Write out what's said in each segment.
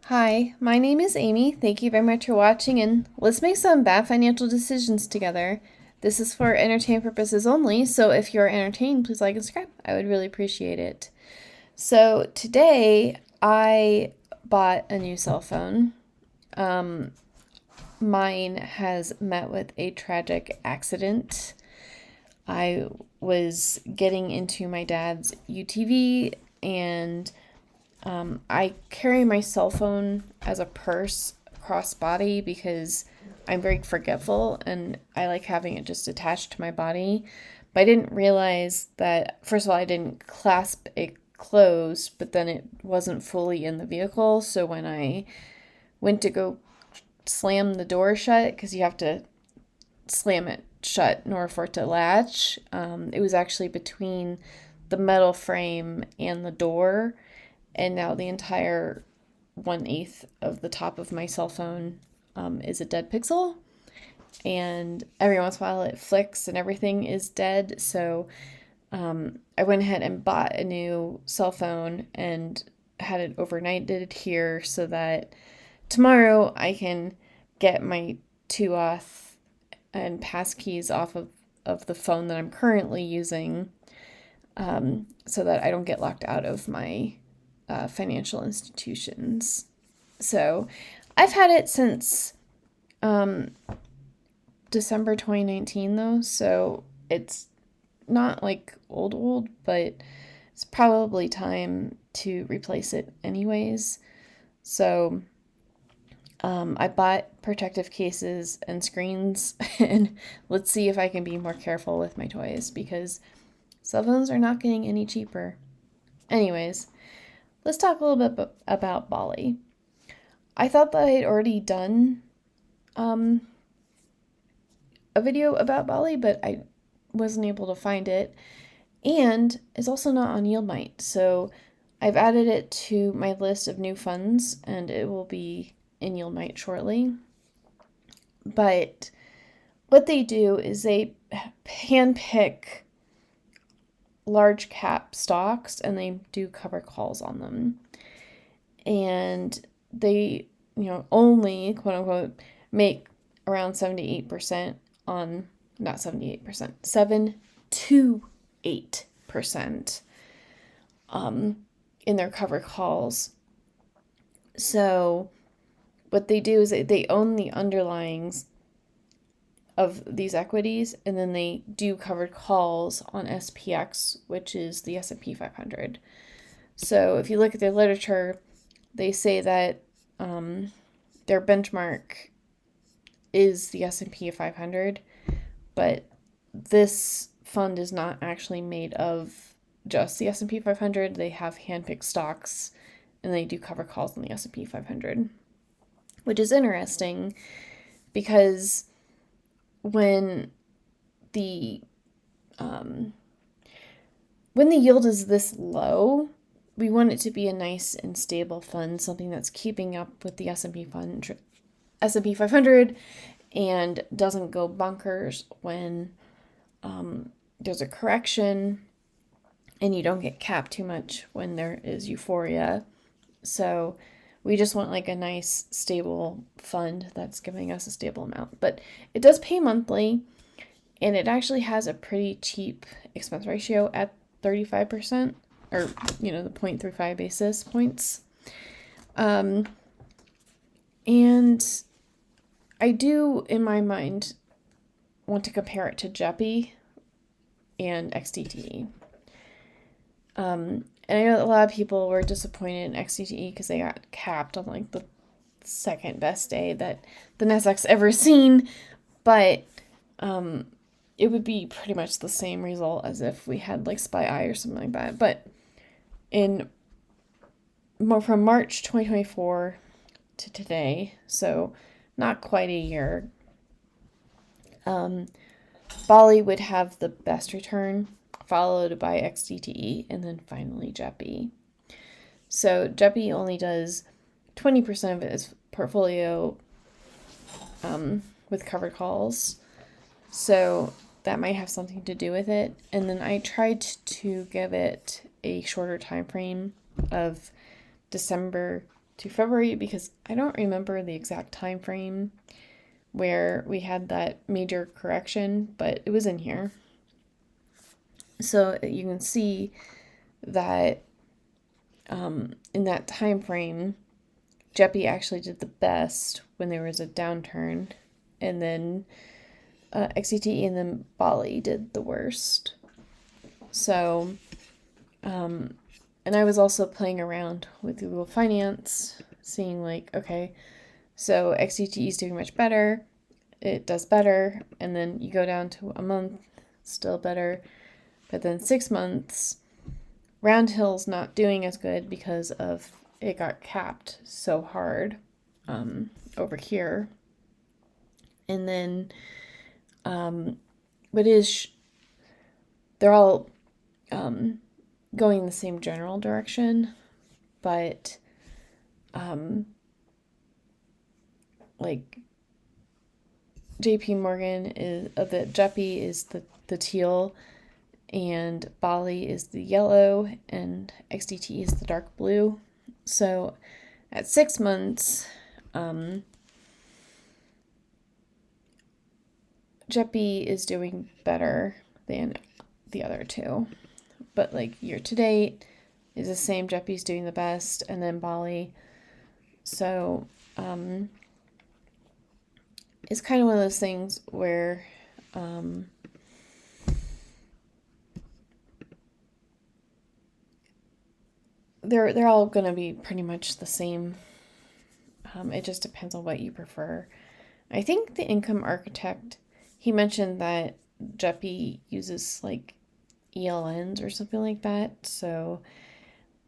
Hi, my name is Amy. Thank you very much for watching, and let's make some bad financial decisions together. This is for entertainment purposes only, so if you're entertained, please like and subscribe. I would really appreciate it. So today I bought a new cell phone. Mine has met with a tragic accident. I was getting into my dad's UTV and I carry my cell phone as a purse crossbody because I'm very forgetful and I like having it just attached to my body. But I didn't realize that, first of all, I didn't clasp it closed, but then it wasn't fully in the vehicle. So when I went to go slam the door shut, because you have to slam it shut in order for it to latch, it was actually between the metal frame and the door, and now the entire 1/8 of the top of my cell phone is a dead pixel, and every once in a while it flicks and everything is dead. So I went ahead and bought a new cell phone and had it overnighted here so that tomorrow I can get my 2auth and passkeys off of the phone that I'm currently using, so that I don't get locked out of my financial institutions. So I've had it since December 2019 though, so it's not like old, but it's probably time to replace it anyways. So I bought protective cases and screens, and let's see if I can be more careful with my toys because cell phones are not getting any cheaper. Anyways, let's talk a little bit about BALI. I thought that I had already done a video about BALI, but I wasn't able to find it. And it's also not on YieldMite, so I've added it to my list of new funds, and it will be in YieldMite shortly. But what they do is they handpick large cap stocks and they do cover calls on them. And they, only quote unquote make around 78% on, not 78%, 7 to 8% in their cover calls. So what they do is they own the underlyings of these equities, and then they do covered calls on SPX, which is the S&P 500. So if you look at their literature, they say that their benchmark is the S&P 500, but this fund is not actually made of just the S&P 500. They have handpicked stocks, and they do cover calls on the S&P 500, which is interesting because when the yield is this low, we want it to be a nice and stable fund, something that's keeping up with the S&P 500 and doesn't go bonkers when there's a correction, and you don't get capped too much when there is euphoria. So we just want like a nice stable fund that's giving us a stable amount. But it does pay monthly, and it actually has a pretty cheap expense ratio at 35%, or the 0.35 basis points. And I do, in my mind, want to compare it to JEPI and XTTE. And I know that a lot of people were disappointed in XTTE because they got capped on like the second best day that the Nasdaq's ever seen, but it would be pretty much the same result as if we had like SPY or something like that. But from March 2024 to today, so not quite a year, BALI would have the best return, followed by XDTE, and then finally JEPI. So JEPI only does 20% of its portfolio with covered calls, so that might have something to do with it. And then I tried to give it a shorter time frame of December to February because I don't remember the exact time frame where we had that major correction, but it was in here. So you can see that in that time frame, JEPI actually did the best when there was a downturn, and then XCTE and then BALI did the worst. So, and I was also playing around with Google Finance, seeing like, okay, so XCTE is doing much better, it does better, and then you go down to a month, still better, but then 6 months, Round Hill's not doing as good because of it got capped so hard over here. And then, but they're all going the same general direction, but like JP Morgan is the JEPI is the teal, and BALI is the yellow, and XDT is the dark blue. So at 6 months, JEPI is doing better than the other two. But like year to date is the same. JEPI's doing the best, and then BALI. So it's kind of one of those things where they're all going to be pretty much the same. It just depends on what you prefer. I think the income architect, he mentioned that JEPI uses like ELNs or something like that. So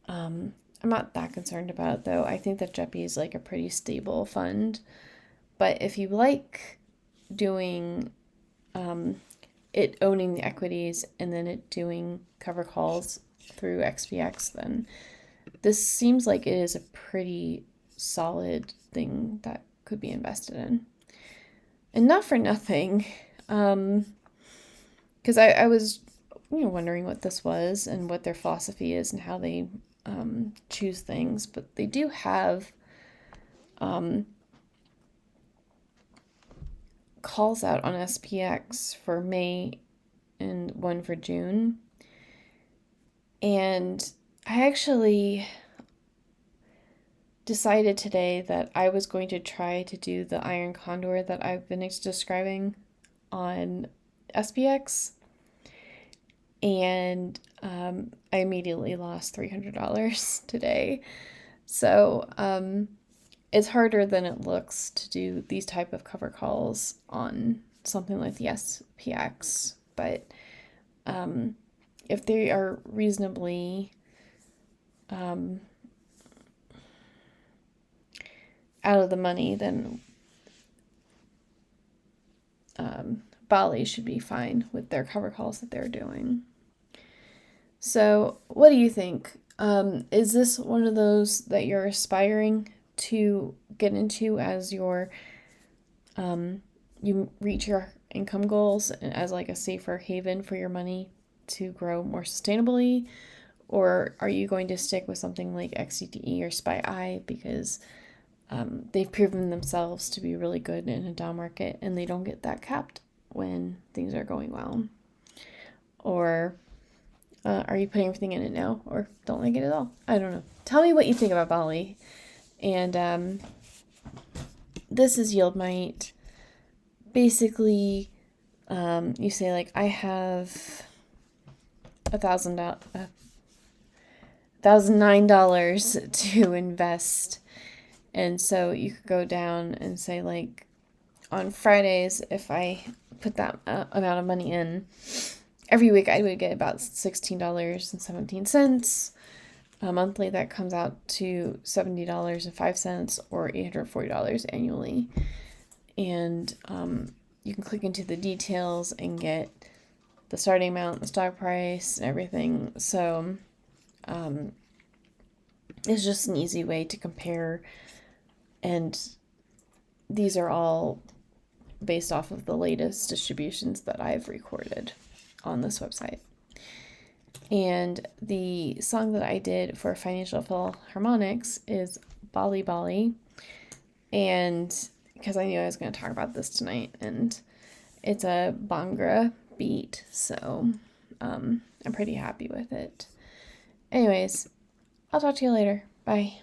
I'm not that concerned about it though. I think that JEPI is like a pretty stable fund. But if you like doing it owning the equities and then it doing cover calls through XPX, then this seems like it is a pretty solid thing that could be invested in. And not for nothing, because I was wondering what this was and what their philosophy is and how they choose things, but they do have calls out on SPX for May and one for June. And I actually decided today that I was going to try to do the iron condor that I've been describing on SPX. And I immediately lost $300 today. So it's harder than it looks to do these type of cover calls on something like the SPX. But if they are reasonably out of the money, then BALI should be fine with their cover calls that they're doing. So what do you think? Is this one of those that you're aspiring to get into as your you reach your income goals and as like a safer haven for your money to grow more sustainably? Or are you going to stick with something like XCTE or SpyEye because they've proven themselves to be really good in a down market and they don't get that capped when things are going well? Or are you putting everything in it now or don't like it at all? I don't know. Tell me what you think about BALI. And this is YieldMite. Basically, you say like, I have $1,009 to invest. And so you could go down and say like, on Fridays, if I put that amount of money in, every week I would get about $16.17. Monthly, that comes out to $70.05 or $840 annually. And you can click into the details and get the starting amount, the stock price, and everything. So it's just an easy way to compare. And these are all based off of the latest distributions that I've recorded on this website. And the song that I did for Financial Philharmonics is BALI, and because I knew I was going to talk about this tonight, and it's a Bhangra beat, so I'm pretty happy with it. Anyways, I'll talk to you later. Bye.